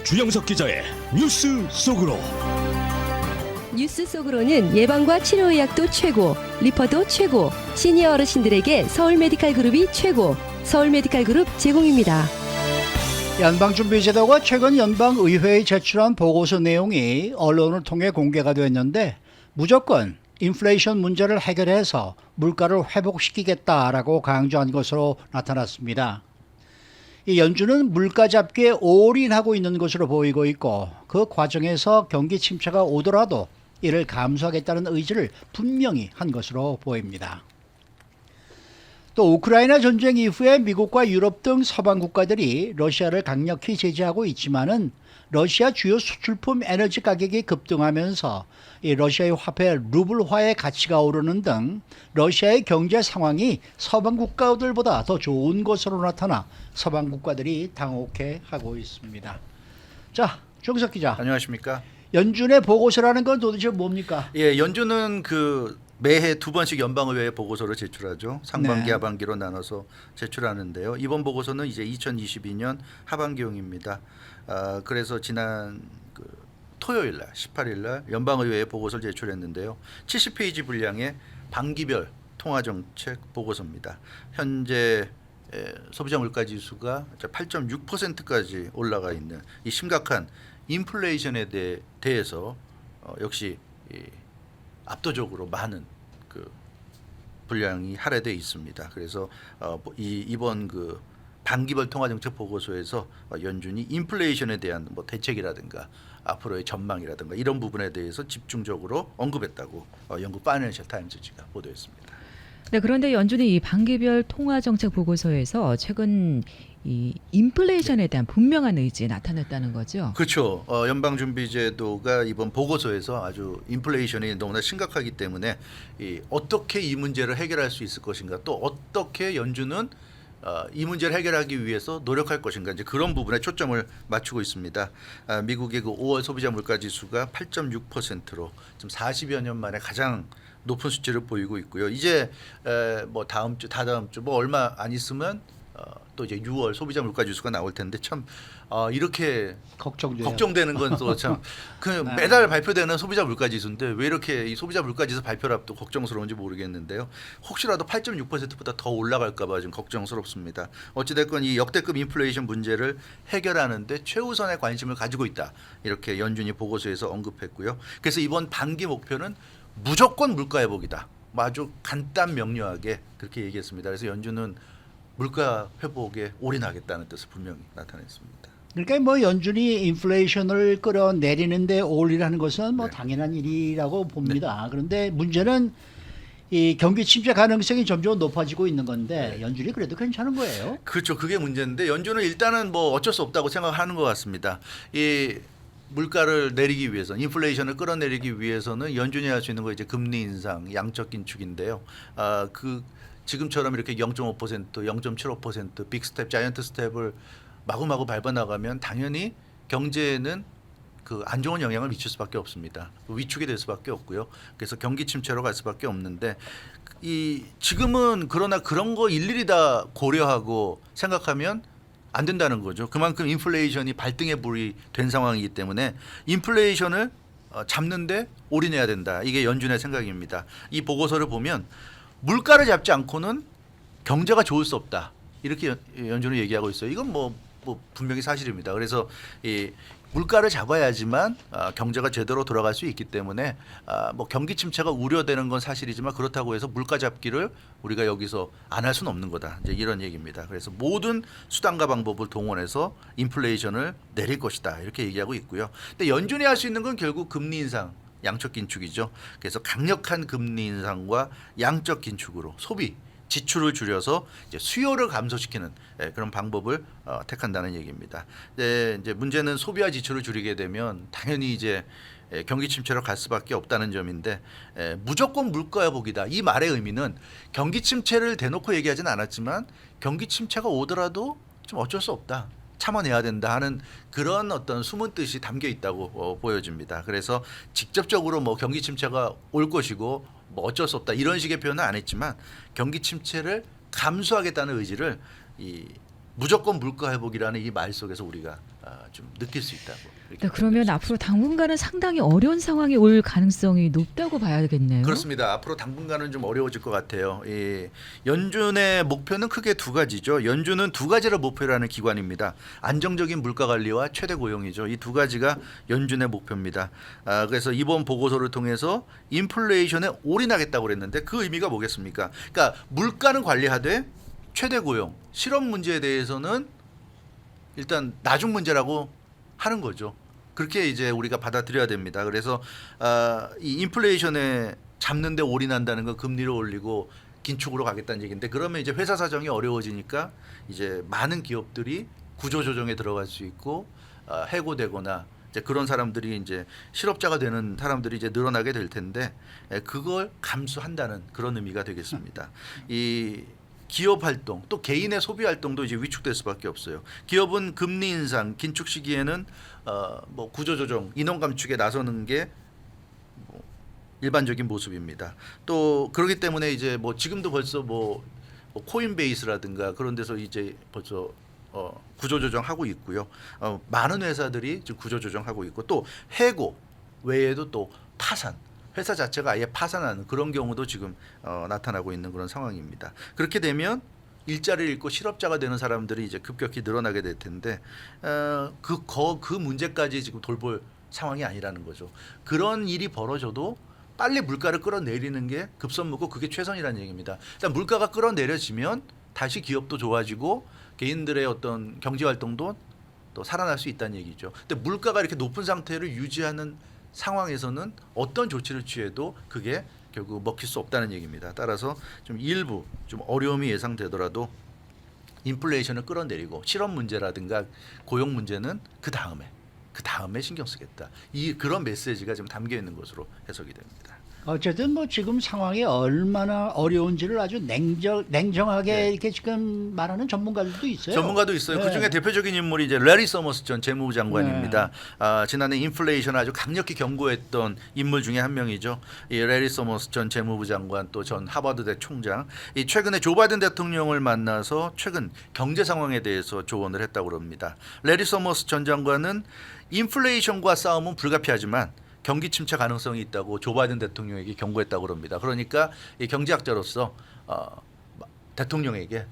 주영석 기자의 뉴스 속으로. 뉴스 속으로는 예방과 치료의학도 최고, 리퍼도 최고, 시니어 어르신들에게 서울메디칼그룹이 최고, 서울메디칼그룹 제공입니다. 연방준비제도가 최근 연방의회에 제출한 보고서 내용이 언론을 통해 공개가 됐는데 무조건 인플레이션 문제를 해결해서 물가를 회복시키겠다라고 강조한 것으로 나타났습니다. 이 연준은 물가 잡기에 올인하고 있는 것으로 보이고 있고 그 과정에서 경기 침체가 오더라도 이를 감수하겠다는 의지를 분명히 한 것으로 보입니다. 또 우크라이나 전쟁 이후에 미국과 유럽 등 서방 국가들이 러시아를 강력히 제재하고 있지만은 러시아 주요 수출품 에너지 가격이 급등하면서 이 러시아의 화폐 루블화의 가치가 오르는 등 러시아의 경제 상황이 서방 국가들보다 더 좋은 것으로 나타나 서방 국가들이 당혹해하고 있습니다. 자, 정석 기자. 안녕하십니까? 연준의 보고서라는 건 도대체 뭡니까? 예, 연준은 매해 두 번씩 연방의회에 보고서를 제출하죠. 상반기, 네. 하반기로 나눠서 제출하는데요. 이번 보고서는 이제 2022년 하반기용입니다. 그래서 지난 토요일 날 18일 날 연방의회에 보고서를 제출했는데요. 70페이지 분량의 반기별 통화정책 보고서입니다. 현재 소비자 물가 지수가 8.6%까지 올라가 있는 이 심각한 인플레이션에 대해서 역시 압도적으로 많은 분량이 할애되어 있습니다. 그래서 이번 반기별 통화정책 보고서에서 연준이 인플레이션에 대한 대책이라든가 앞으로의 전망이라든가 이런 부분에 대해서 집중적으로 언급했다고 영국 파이낸셜 타임즈지가 보도했습니다. 네, 그런데 연준이 이 반기별 통화정책 보고서에서 최근 이 인플레이션에 대한 분명한 의지 나타냈다는 거죠. 그렇죠. 연방준비제도가 이번 보고서에서 아주 인플레이션이 너무나 심각하기 때문에 어떻게 이 문제를 해결할 수 있을 것인가, 또 어떻게 연준은 이 문제를 해결하기 위해서 노력할 것인가, 이제 그런 부분에 초점을 맞추고 있습니다. 미국의 5월 소비자 물가 지수가 8.6%로 지금 40여 년 만에 가장 높은 수치를 보이고 있고요. 이제 다음 주, 다다음 주 얼마 안 있으면 또 이제 6월 소비자 물가 지수가 나올 텐데 참 이렇게 걱정되는 건 또 참 매달 발표되는 소비자 물가 지수인데 왜 이렇게 이 소비자 물가 지수 발표를 앞두고 걱정스러운지 모르겠는데요. 혹시라도 8.6%보다 더 올라갈까 봐 좀 걱정스럽습니다. 어찌 됐건 이 역대급 인플레이션 문제를 해결하는데 최우선의 관심을 가지고 있다. 이렇게 연준이 보고서에서 언급했고요. 그래서 이번 반기 목표는 무조건 물가 회복이다. 아주 간단 명료하게 그렇게 얘기했습니다. 그래서 연준은 물가 회복에 올인하겠다는 뜻을 분명히 나타냈습니다. 그러니까 연준이 인플레이션을 끌어내리는데 올인하는 것은 네. 당연한 일이라고 봅니다. 그런데 문제는 이 경기 침체 가능성이 점점 높아지고 있는 건데 연준이 그래도 괜찮은 거예요. 그렇죠. 그게 문제인데 연준은 일단은 어쩔 수 없다고 생각하는 것 같습니다. 이 물가를 내리기 위해서, 인플레이션을 끌어내리기 위해서는 연준이 할 수 있는 거 이제 금리 인상, 양적 긴축인데요. 지금처럼 이렇게 0.5%, 0.75% 빅스텝, 자이언트 스텝을 마구마구 밟아 나가면 당연히 경제에는 안 좋은 영향을 미칠 수밖에 없습니다. 위축이 될 수밖에 없고요. 그래서 경기 침체로 갈 수밖에 없는데 지금은 그러나 그런 거 일일이 다 고려하고 생각하면 안 된다는 거죠. 그만큼 인플레이션이 발등에 불이 된 상황이기 때문에 인플레이션을 잡는데 올인해야 된다. 이게 연준의 생각입니다. 이 보고서를 보면 물가를 잡지 않고는 경제가 좋을 수 없다. 이렇게 연준은 얘기하고 있어요. 이건 분명히 사실입니다. 그래서 이 물가를 잡아야지만 경제가 제대로 돌아갈 수 있기 때문에 경기 침체가 우려되는 건 사실이지만 그렇다고 해서 물가 잡기를 우리가 여기서 안 할 수는 없는 거다. 이제 이런 얘기입니다. 그래서 모든 수단과 방법을 동원해서 인플레이션을 내릴 것이다. 이렇게 얘기하고 있고요. 근데 연준이 할 수 있는 건 결국 금리 인상, 양적 긴축이죠. 그래서 강력한 금리 인상과 양적 긴축으로 소비, 지출을 줄여서 이제 수요를 감소시키는 그런 방법을 택한다는 얘기입니다. 이제 문제는 소비와 지출을 줄이게 되면 당연히 이제 경기 침체로 갈 수밖에 없다는 점인데 무조건 물가 회복이다. 이 말의 의미는 경기 침체를 대놓고 얘기하진 않았지만 경기 침체가 오더라도 좀 어쩔 수 없다. 참아내야 된다 하는 그런 어떤 숨은 뜻이 담겨 있다고 보여집니다. 그래서 직접적으로 경기 침체가 올 것이고 어쩔 수 없다 이런 식의 표현은 안 했지만 경기 침체를 감수하겠다는 의지를 무조건 물가 회복이라는 이 말 속에서 우리가 좀 느낄 수 있다고. 네, 그러면 앞으로 당분간은 상당히 어려운 상황이 올 가능성이 높다고 봐야겠네요. 그렇습니다. 앞으로 당분간은 좀 어려워질 것 같아요. 연준의 목표는 크게 두 가지죠. 연준은 두 가지를 목표로 하는 기관입니다. 안정적인 물가 관리와 최대 고용이죠. 이 두 가지가 연준의 목표입니다. 그래서 이번 보고서를 통해서 인플레이션에 올인하겠다고 그랬는데 그 의미가 뭐겠습니까? 그러니까 물가는 관리하되 최대 고용, 실업 문제에 대해서는 일단 나중 문제라고 하는 거죠. 그렇게 이제 우리가 받아들여야 됩니다. 그래서 이 인플레이션에 잡는데 올인한다는 건 금리를 올리고 긴축으로 가겠다는 얘기인데 그러면 이제 회사 사정이 어려워지니까 이제 많은 기업들이 구조 조정에 들어갈 수 있고 해고되거나 이제 그런 사람들이 이제 실업자가 되는 사람들이 이제 늘어나게 될 텐데 그걸 감수한다는 그런 의미가 되겠습니다. 이 기업 활동 또 개인의 소비 활동도 이제 위축될 수밖에 없어요. 기업은 금리 인상 긴축 시기에는 뭐 구조 조정 인원 감축에 나서는 게 뭐 일반적인 모습입니다. 또 그렇기 때문에 이제 뭐 지금도 벌써 뭐 코인베이스라든가 그런 데서 이제 벌써 구조 조정하고 있고요. 많은 회사들이 지금 구조 조정하고 있고 또 해고 외에도 또 파산 회사 자체가 아예 파산하는 그런 경우도 지금 나타나고 있는 그런 상황입니다. 그렇게 되면 일자리를 잃고 실업자가 되는 사람들이 이제 급격히 늘어나게 될 텐데 그 문제까지 지금 돌볼 상황이 아니라는 거죠. 그런 일이 벌어져도 빨리 물가를 끌어내리는 게 급선무고 그게 최선이라는 얘기입니다. 일단 물가가 끌어내려지면 다시 기업도 좋아지고 개인들의 어떤 경제 활동도 또 살아날 수 있다는 얘기죠. 근데 물가가 이렇게 높은 상태를 유지하는 상황에서는 어떤 조치를 취해도 그게 결국 먹힐 수 없다는 얘기입니다. 따라서 좀 일부 좀 어려움이 예상되더라도 인플레이션을 끌어내리고 실업 문제라든가 고용 문제는 그 다음에 신경 쓰겠다. 그런 메시지가 좀 담겨 있는 것으로 해석이 됩니다. 어쨌든 뭐 지금 상황이 얼마나 어려운지를 아주 냉정하게 네. 이렇게 지금 말하는 전문가들도 있어요. 전문가도 있어요. 네. 그중에 대표적인 인물이 이제 레리 서머스 전 재무부 장관입니다. 지난해 인플레이션을 아주 강력히 경고했던 인물 중에 한 명이죠. 이 레리 서머스 전 재무부 장관 또 전 하버드대 총장. 이 최근에 조 바이든 대통령을 만나서 최근 경제 상황에 대해서 조언을 했다고 합니다. 레리 서머스 전 장관은 인플레이션과 싸움은 불가피하지만 경기 침체 가능성이 있다고 조 바이든 대통령에게 경고했다고 합니다. 그러니까 이 경제학자로서 대통령에게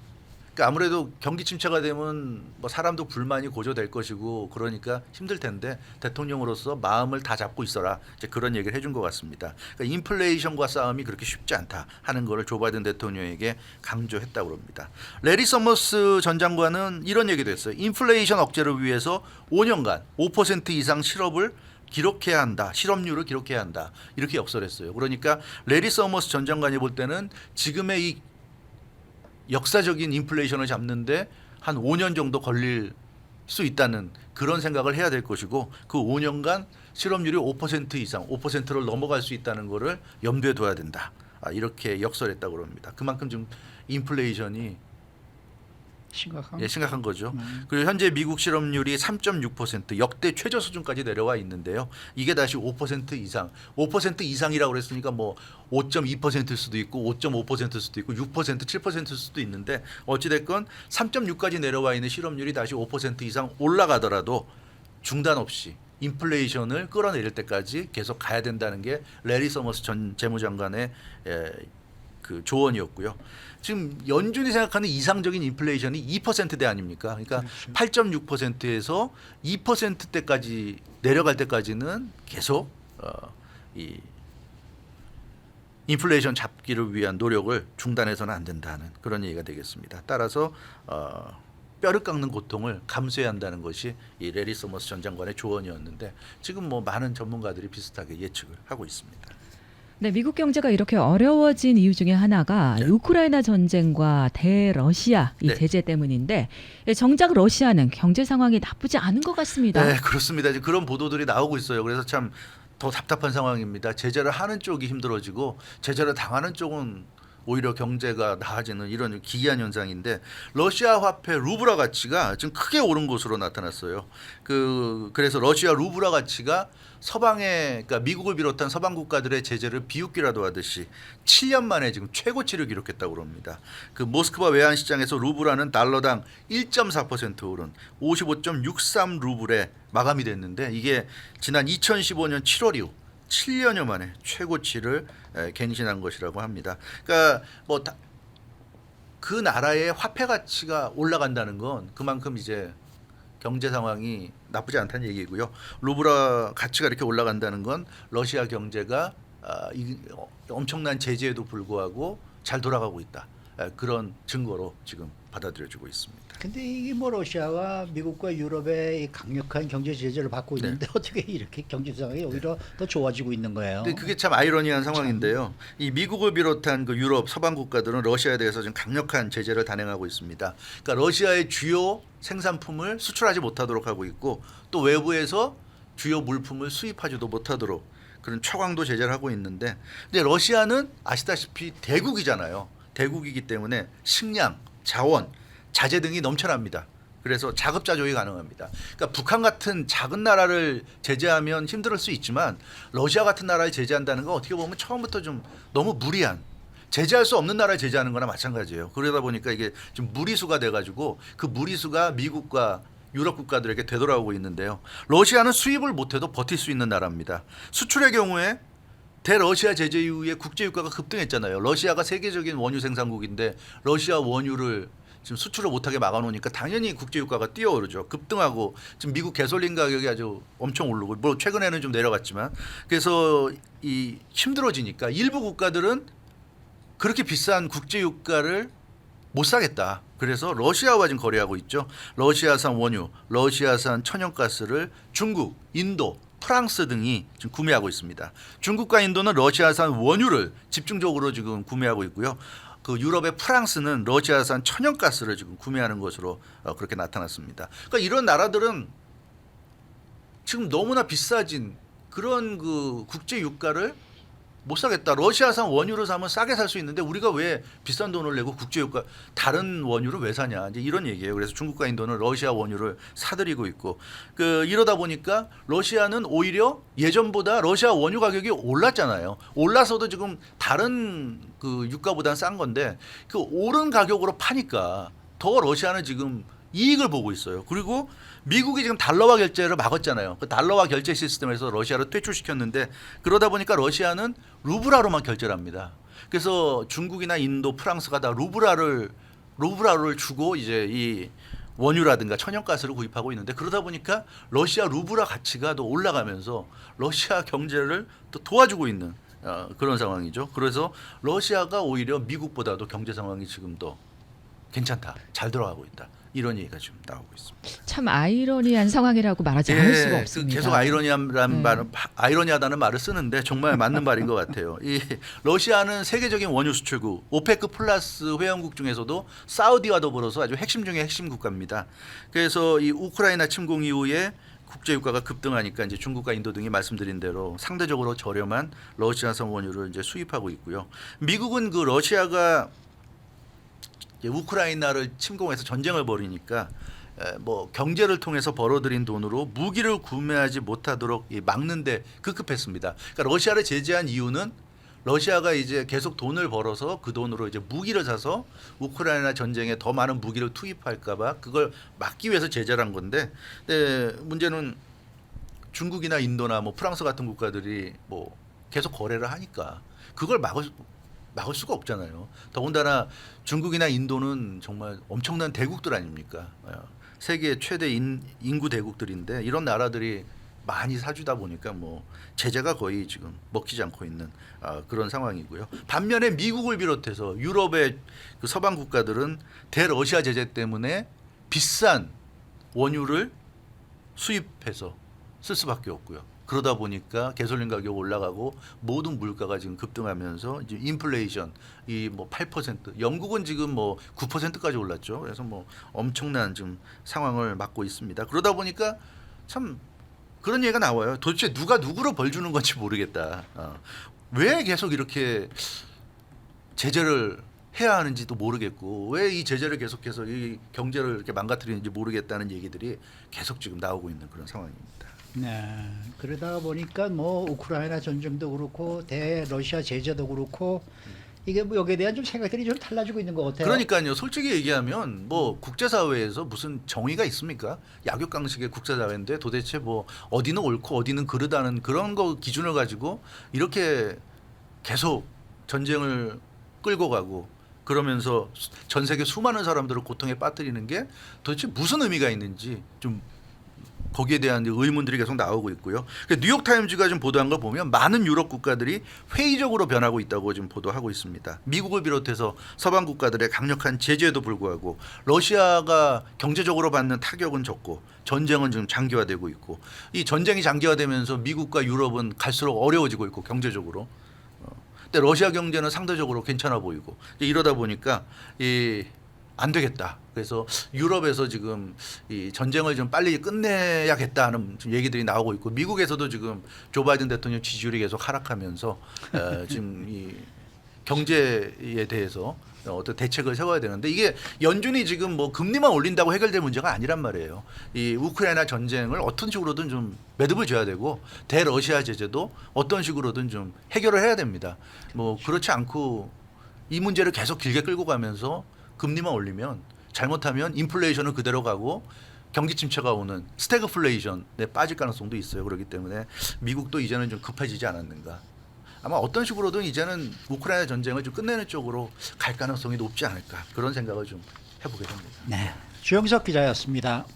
그러니까 아무래도 경기 침체가 되면 뭐 사람도 불만이 고조될 것이고 그러니까 힘들 텐데 대통령으로서 마음을 다 잡고 있어라 이제 그런 얘기를 해준 것 같습니다. 그러니까 인플레이션과 싸움이 그렇게 쉽지 않다 하는 거를 조 바이든 대통령에게 강조했다고 합니다. 레리 서머스 전 장관은 이런 얘기도 했어요. 인플레이션 억제를 위해서 5년간 5% 이상 실업을 기록해야 한다. 실업률을 기록해야 한다. 이렇게 역설했어요. 그러니까 레리 서머스 전 장관이 볼 때는 지금의 이 역사적인 인플레이션을 잡는데 한 5년 정도 걸릴 수 있다는 그런 생각을 해야 될 것이고 그 5년간 실업률이 5% 이상 5%를 넘어갈 수 있다는 거를 염두에 둬야 된다. 이렇게 역설했다고 합니다. 그만큼 지금 인플레이션이 심각한 거죠. 그리고 현재 미국 실업률이 3.6% 역대 최저 수준까지 내려와 있는데요. 이게 다시 5% 이상, 5% 이상이라고 그랬으니까 뭐 5.2%일 수도 있고 5.5%일 수도 있고 6%, 7%일 수도 있는데 어찌됐건 3.6까지 내려와 있는 실업률이 다시 5% 이상 올라가더라도 중단 없이 인플레이션을 끌어내릴 때까지 계속 가야 된다는 게 레리 서머스 전 재무장관의 그 조언이었고요. 지금 연준이 생각하는 이상적인 인플레이션이 2%대 아닙니까? 그러니까 그렇죠. 8.6%에서 2%대까지 내려갈 때까지는 계속 이 인플레이션 잡기를 위한 노력을 중단해서는 안 된다는 그런 얘기가 되겠습니다. 따라서 뼈를 깎는 고통을 감수해야 한다는 것이 이 레리 서머스 전 장관의 조언이었는데 지금 뭐 많은 전문가들이 비슷하게 예측을 하고 있습니다. 네, 미국 경제가 이렇게 어려워진 이유 중에 하나가 네. 우크라이나 전쟁과 대러시아 이 네. 제재 때문인데 정작 러시아는 경제 상황이 나쁘지 않은 것 같습니다. 네, 그렇습니다. 이제 그런 보도들이 나오고 있어요. 그래서 참 더 답답한 상황입니다. 제재를 하는 쪽이 힘들어지고 제재를 당하는 쪽은 오히려 경제가 나아지는 이런 기이한 현상인데 러시아 화폐 루브라 가치가 지금 크게 오른 것으로 나타났어요. 그래서 러시아 루브라 가치가 서방의 그러니까 미국을 비롯한 서방 국가들의 제재를 비웃기라도 하듯이 7년 만에 지금 최고치를 기록했다고 합니다. 그 모스크바 외환 시장에서 루브라는 달러당 1.4% 오른 55.63 루블에 마감이 됐는데 이게 지난 2015년 7월 이후 7년여 만에 최고치를 갱신한 것이라고 합니다. 그러니까 뭐 그 나라의 화폐 가치가 올라간다는 건 그만큼 이제 경제 상황이 나쁘지 않다는 얘기고요. 루브라 가치가 이렇게 올라간다는 건 러시아 경제가 엄청난 제재에도 불구하고 잘 돌아가고 있다. 그런 증거로 지금 받아들여지고 있습니다. 근데 이게 뭐 러시아와 미국과 유럽의 이 강력한 경제 제재를 받고 있는데 어떻게 이렇게 경제 상황이 오히려 더 좋아지고 있는 거예요? 근데 그게 참 아이러니한 상황인데요. 이 미국을 비롯한 그 유럽 서방 국가들은 러시아에 대해서 지금 강력한 제재를 단행하고 있습니다. 그러니까 러시아의 주요 생산품을 수출하지 못하도록 하고 있고 또 외부에서 주요 물품을 수입하지도 못하도록 그런 초강도 제재를 하고 있는데 근데 러시아는 아시다시피 대국이잖아요. 대국이기 때문에 식량, 자원, 자재 등이 넘쳐납니다. 그래서 자급자족이 가능합니다. 그러니까 북한 같은 작은 나라를 제재하면 힘들 수 있지만 러시아 같은 나라를 제재한다는 건 어떻게 보면 처음부터 좀 너무 무리한 제재할 수 없는 나라를 제재하는 거나 마찬가지예요. 그러다 보니까 이게 좀 무리수가 돼가지고 그 무리수가 미국과 유럽 국가들에게 되돌아오고 있는데요. 러시아는 수입을 못해도 버틸 수 있는 나라입니다. 수출의 경우에 대러시아 제재 이후에 국제 유가가 급등했잖아요. 러시아가 세계적인 원유 생산국인데 러시아 원유를 지금 수출을 못하게 막아놓으니까 당연히 국제 유가가 뛰어오르죠. 급등하고 지금 미국 가솔린 가격이 아주 엄청 오르고 뭐 최근에는 좀 내려갔지만 그래서 이 힘들어지니까 일부 국가들은 그렇게 비싼 국제 유가를 못 사겠다. 그래서 러시아와 지금 거래하고 있죠. 러시아산 원유, 러시아산 천연가스를 중국, 인도, 프랑스 등이 지금 구매하고 있습니다. 중국과 인도는 러시아산 원유를 집중적으로 지금 구매하고 있고요. 그 유럽의 프랑스는 러시아산 천연가스를 지금 구매하는 것으로 그렇게 나타났습니다. 그러니까 이런 나라들은 지금 너무나 비싸진 그런 그 국제 유가를 못 사겠다. 러시아산 원유를 사면 싸게 살 수 있는데 우리가 왜 비싼 돈을 내고 국제유가 다른 원유를 왜 사냐 이제 이런 얘기예요. 그래서 중국과 인도는 러시아 원유를 사들이고 있고 이러다 보니까 러시아는 오히려 예전보다 러시아 원유 가격이 올랐잖아요. 올라서도 지금 다른 그 유가보다는 싼 건데 그 오른 가격으로 파니까 더 러시아는 지금 이익을 보고 있어요. 그리고 미국이 지금 달러화 결제를 막았잖아요. 그 달러화 결제 시스템에서 러시아를 퇴출시켰는데 그러다 보니까 러시아는 루브라로만 결제를 합니다. 그래서 중국이나 인도, 프랑스가 다 루브라를 주고 이제 이 원유라든가 천연가스를 구입하고 있는데 그러다 보니까 러시아 루브라 가치가 더 올라가면서 러시아 경제를 또 도와주고 있는 그런 상황이죠. 그래서 러시아가 오히려 미국보다도 경제 상황이 지금 더 괜찮다, 잘 돌아가고 있다. 이런 얘기가 지금 나오고 있습니다. 참 아이러니한 상황이라고 말하지 않을 수가 없습니다. 계속 아이러니하다는 말을 쓰는데 정말 맞는 말인 것 같아요. 이 러시아는 세계적인 원유 수출국, 오페크 플러스 회원국 중에서도 사우디와 더불어서 아주 핵심 중의 핵심 국가입니다. 그래서 이 우크라이나 침공 이후에 국제 유가가 급등하니까 이제 중국과 인도 등이 말씀드린 대로 상대적으로 저렴한 러시아산 원유를 이제 수입하고 있고요. 미국은 그 러시아가 우크라이나를 침공해서 전쟁을 벌이니까 뭐 경제를 통해서 벌어들인 돈으로 무기를 구매하지 못하도록 막는데 급급했습니다. 그러니까 러시아를 제재한 이유는 러시아가 이제 계속 돈을 벌어서 그 돈으로 이제 무기를 사서 우크라이나 전쟁에 더 많은 무기를 투입할까봐 그걸 막기 위해서 제재를 한 건데 문제는 중국이나 인도나 뭐 프랑스 같은 국가들이 뭐 계속 거래를 하니까 그걸 막을 수가 없잖아요. 더군다나 중국이나 인도는 정말 엄청난 대국들 아닙니까? 세계 최대 인구 대국들인데 이런 나라들이 많이 사주다 보니까 뭐 제재가 거의 지금 먹히지 않고 있는 그런 상황이고요. 반면에 미국을 비롯해서 유럽의 그 서방 국가들은 대러시아 제재 때문에 비싼 원유를 수입해서 쓸 수밖에 없고요. 그러다 보니까 가솔린 가격이 올라가고 모든 물가가 지금 급등하면서 이제 인플레이션 이 뭐 8%, 영국은 지금 뭐 9%까지 올랐죠. 그래서 뭐 엄청난 지금 상황을 맞고 있습니다. 그러다 보니까 참 그런 얘기가 나와요. 도대체 누가 누구로 벌 주는 건지 모르겠다. 왜 계속 이렇게 제재를 해야 하는지도 모르겠고 왜 이 제재를 계속해서 이 경제를 이렇게 망가뜨리는지 모르겠다는 얘기들이 계속 지금 나오고 있는 그런 상황입니다. 네. 그러다 보니까 뭐 우크라이나 전쟁도 그렇고 대러시아 제재도 그렇고 이게 뭐 여기에 대한 좀 생각들이 좀 달라지고 있는 것 같아요. 그러니까요. 솔직히 얘기하면 뭐 국제사회에서 무슨 정의가 있습니까? 약육강식의 국제사회인데 도대체 뭐 어디는 옳고 어디는 그르다는 그런 거 기준을 가지고 이렇게 계속 전쟁을 끌고 가고 그러면서 전 세계 수많은 사람들을 고통에 빠뜨리는 게 도대체 무슨 의미가 있는지 좀 거기에 대한 의문들이 계속 나오고 있고요. 뉴욕타임즈가 좀 보도한 걸 보면 많은 유럽 국가들이 회의적으로 변하고 있다고 지금 보도하고 있습니다. 미국을 비롯해서 서방 국가들의 강력한 제재에도 불구하고 러시아가 경제적으로 받는 타격은 적고 전쟁은 지금 장기화되고 있고 이 전쟁이 장기화되면서 미국과 유럽은 갈수록 어려워지고 있고 경제적으로. 근데 러시아 경제는 상대적으로 괜찮아 보이고 이러다 보니까 안 되겠다. 그래서 유럽에서 지금 이 전쟁을 좀 빨리 끝내야겠다 하는 얘기들이 나오고 있고 미국에서도 지금 조 바이든 대통령 지지율이 계속 하락하면서 지금 이 경제에 대해서 어떤 대책을 세워야 되는데 이게 연준이 지금 뭐 금리만 올린다고 해결될 문제가 아니란 말이에요. 이 우크라이나 전쟁을 어떤 식으로든 좀 매듭을 져야 되고 대러시아 제재도 어떤 식으로든 좀 해결을 해야 됩니다. 뭐 그렇지 않고 이 문제를 계속 길게 끌고 가면서 금리만 올리면 잘못하면 인플레이션은 그대로 가고 경기 침체가 오는 스태그플레이션에 빠질 가능성도 있어요. 그렇기 때문에 미국도 이제는 좀 급해지지 않았는가. 아마 어떤 식으로든 이제는 우크라이나 전쟁을 좀 끝내는 쪽으로 갈 가능성이 높지 않을까 그런 생각을 좀 해보게 됩니다. 네. 주영석 기자였습니다.